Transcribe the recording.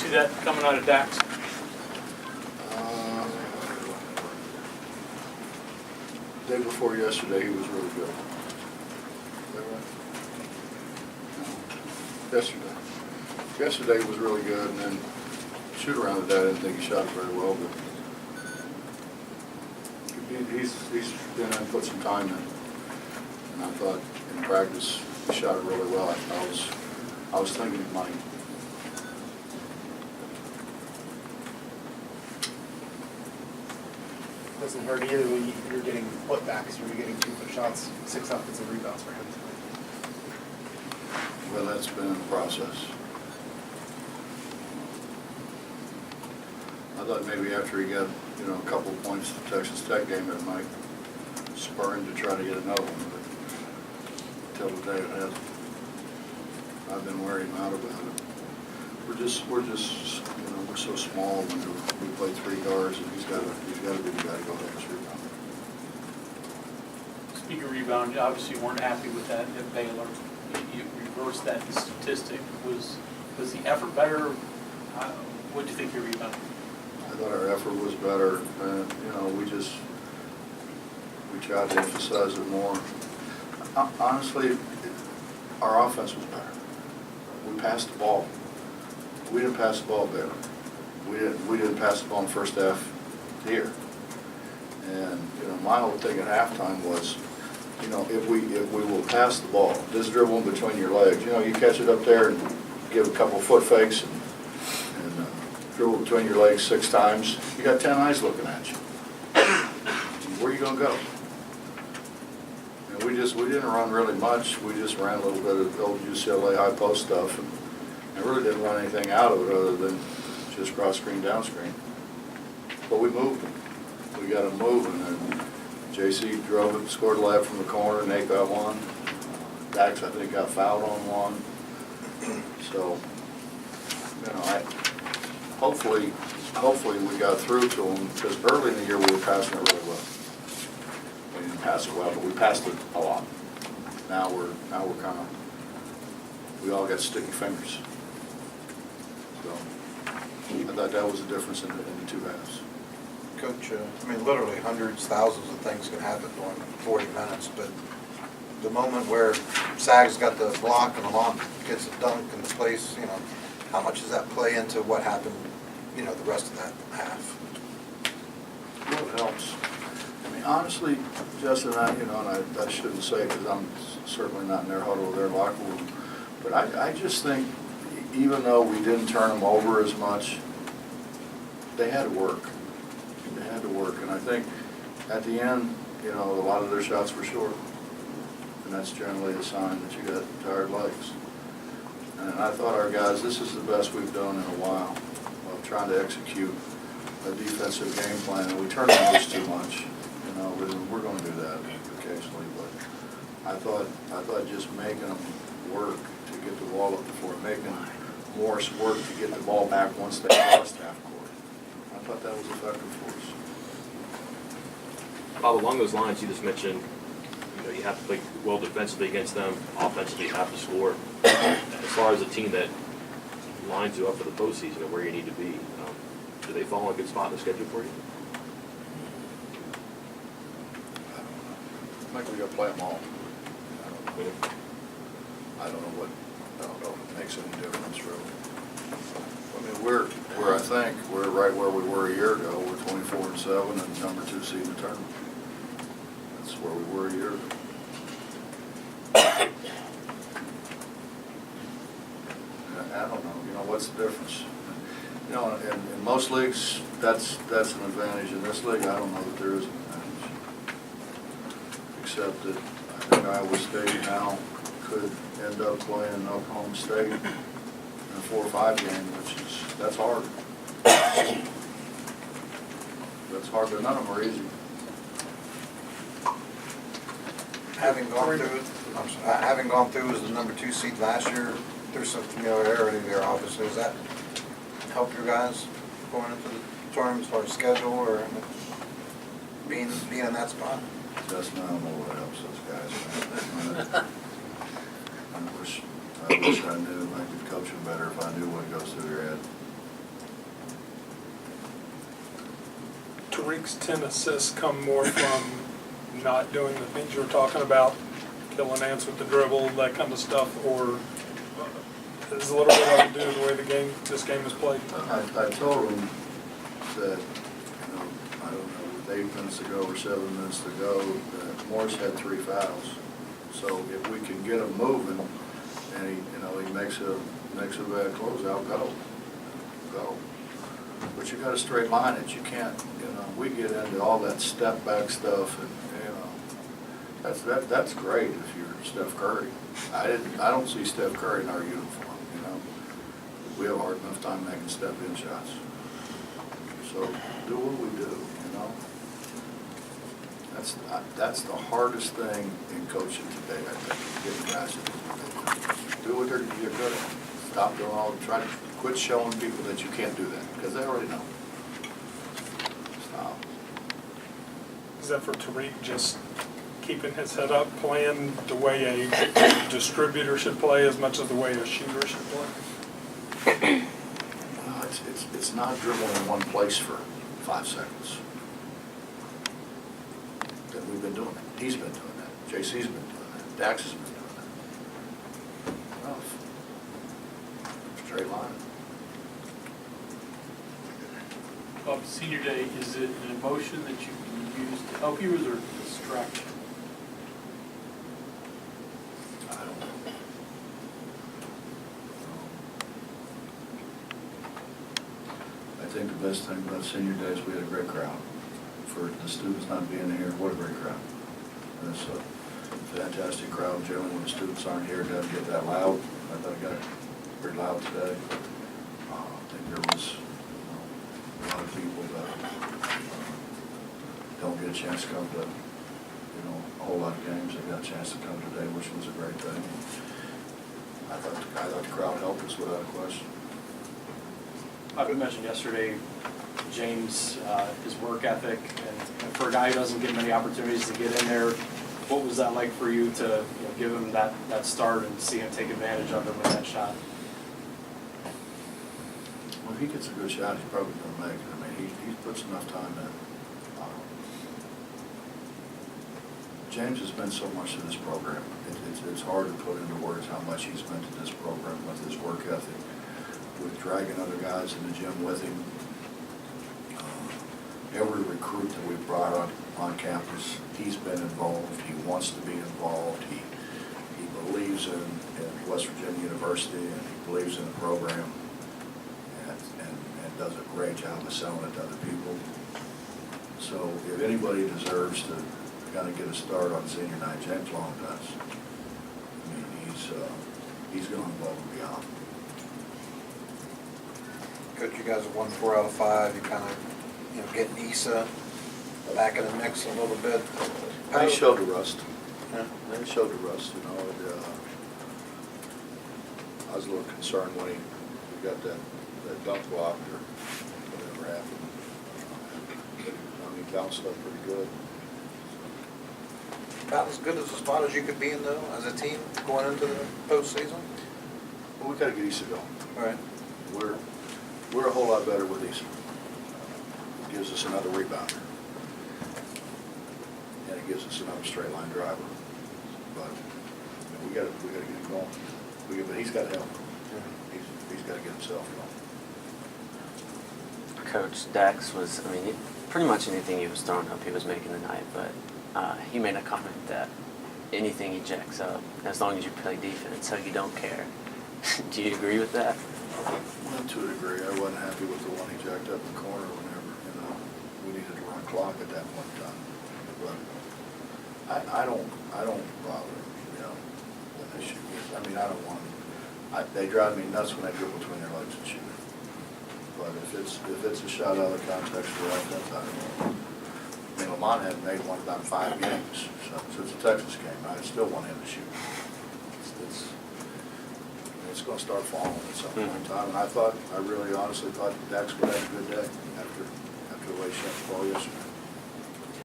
see that coming out of Dax? Day before yesterday, he was really good. Is that right? No. Yesterday. Yesterday was really good, and then shoot around today, I didn't think he shot it very well, but he's been in and put some time in. And I thought in practice he shot it really well. I was thinking he might. Doesn't hurt either when you're getting putbacks, you're getting 2-foot shots, 6 offensive rebounds for him tonight. Well, that's been in the process. I thought maybe after he got, a couple of points in the Texas Tech game, it might spur him to try to get another one, but until today it hasn't. I've been wearing him out about it. We're just, we're so small when we play 3 guards, and he's got to be the guy to go help us rebound. Speaking of rebound, you obviously weren't happy with that at Baylor. You reversed that statistic. Was the effort better? What do you think your rebound? I thought our effort was better, and we tried to emphasize it more. Honestly, our offense was better. We passed the ball. We didn't pass the ball better. We didn't pass the ball in the first half here. And my whole thing at halftime was, if we will pass the ball, just dribble in between your legs. You catch it up there and give a couple foot fakes and dribble between your legs 6 times. You got 10 eyes looking at you. Where are you gonna go? And we didn't run really much. We just ran a little bit of old UCLA high post stuff, and really didn't run anything out of it other than just cross screen, down screen. But we moved them. We got them moving, and JC drove it, scored a lab from the corner, Nate got one. Dax, I think, got fouled on one. So, hopefully we got through to them, because early in the year we were passing it really well. We didn't pass it well, but we passed it a lot. Now we're kind of, we all got sticky fingers. So I thought that was the difference in the 2 halves. Coach, literally hundreds, thousands of things can happen during 40 minutes, but the moment where Sag's got the block and Lamont gets a dunk in the place, how much does that play into what happened, the rest of that half? Well, it helps. Honestly, Justin, and I shouldn't say because I'm certainly not in their huddle or their locker room, but I just think even though we didn't turn them over as much, they had to work. They had to work, and I think at the end, a lot of their shots were short, and that's generally a sign that you got tired legs. And I thought our guys, this is the best we've done in a while, of trying to execute a defensive game plan, and we turn them loose too much. We're going to do that occasionally, but I thought just making them work to get the ball up the floor, making Morris work to get the ball back once they crossed half court. I thought that was effective for us. Bob, along those lines, you just mentioned, you have to play well defensively against them, offensively you have to score. As far as a team that lines you up for the postseason and where you need to be, do they fall in a good spot in the schedule for you? I think we got to play them all. I don't know if it makes any difference really. I think we're right where we were a year ago. We're 24-7 and number 2 seed in the tournament. That's where we were a year ago. I don't know. What's the difference? In most leagues, that's an advantage. In this league, I don't know that there is an advantage. Except that I think Iowa State now could end up playing Oklahoma State in a 4 or 5 game, that's hard. That's hard, but none of them are easy. Having gone through as the number 2 seed last year, there's some familiarity there, obviously. Does that help your guys going into the tournament as far as schedule or being in that spot? That's not what helps those guys. I wish I knew I could coach them better if I knew what goes through their head. Tariq's 10 assists come more from not doing the things you were talking about, killing ants with the dribble, that kind of stuff, or is a little bit of it due to the way this game is played? I told him that, you know, I don't know, with 8 minutes to go or 7 minutes to go, that Morris had 3 fouls. So if we can get him moving, and he makes a bad closeout, go. But you got to straight line it. You can't, we get into all that step back stuff, and that's great if you're Steph Curry. I don't see Steph Curry in our uniform. We have a hard enough time making step in shots. So do what we do. That's the hardest thing in coaching today, I think, is getting guys to do what you're good at. Stop doing all, try to quit showing people that you can't do that, because they already know. Stop. Is that for Tariq just keeping his head up, playing the way a distributor should play as much as the way a shooter should play? It's not dribbling in one place for 5 seconds. Then we've been doing it. He's been doing that. JC's been doing that. Dax has been doing that. Enough. Straight line. Bob, senior day, is it an emotion that you can use to help you, or is there a distraction? I don't know. I think the best thing about senior day is we had a great crowd. For the students not being here, what a great crowd. It's a fantastic crowd. Generally, when the students aren't here, it doesn't get that loud. I thought it got pretty loud today. I think there was a lot of people that don't get a chance to come to, a whole lot of games. They got a chance to come today, which was a great thing. I thought the crowd helped us without a question. I mentioned yesterday, James, his work ethic, and for a guy who doesn't get many opportunities to get in there, what was that like for you to give him that start and see him take advantage of it with that shot? Well, if he gets a good shot, he's probably going to make it. I mean, he puts enough time in. James has meant so much to this program. It's hard to put into words how much he's meant to this program with his work ethic, with dragging other guys in the gym with him. Every recruit that we've brought on campus, he's been involved. He wants to be involved. He believes in West Virginia University, and he believes in the program, and does a great job of selling it to other people. So if anybody deserves to kind of get a start on senior night, James Long does. I mean, he's going above and beyond. Coach, you guys have won 4 out of 5. You kind of, getting Issa back in the mix a little bit. He showed the rust. Yeah. He showed the rust, I was a little concerned when he got that dunk blocked or whatever happened. He bounced up pretty good. About as good as a spot as you could be in, though, as a team going into the postseason? Well, we got to get Issa going. All right. We're a whole lot better with Issa. It gives us another rebounder. And it gives us another straight line driver. But we got to get him going. But he's got to help. He's got to get himself going. Coach Dax was, pretty much anything he was throwing up, he was making tonight, but he made a comment that anything he jacks up, as long as you play defense, so you don't care. Do you agree with that? Well, to a degree. I wasn't happy with the one he jacked up in the corner whenever, we needed to run clock at that point in time. But I don't bother, when they shoot. I don't want them. They drive me nuts when they dribble between their legs and shoot. But if it's a shot out of context for offense, I don't know. Lamont hadn't made one about 5 games since the Texas game. I still want him to shoot. It's going to start falling at some point in time. And I really honestly thought Dax would have a good day after the way he shot the ball yesterday.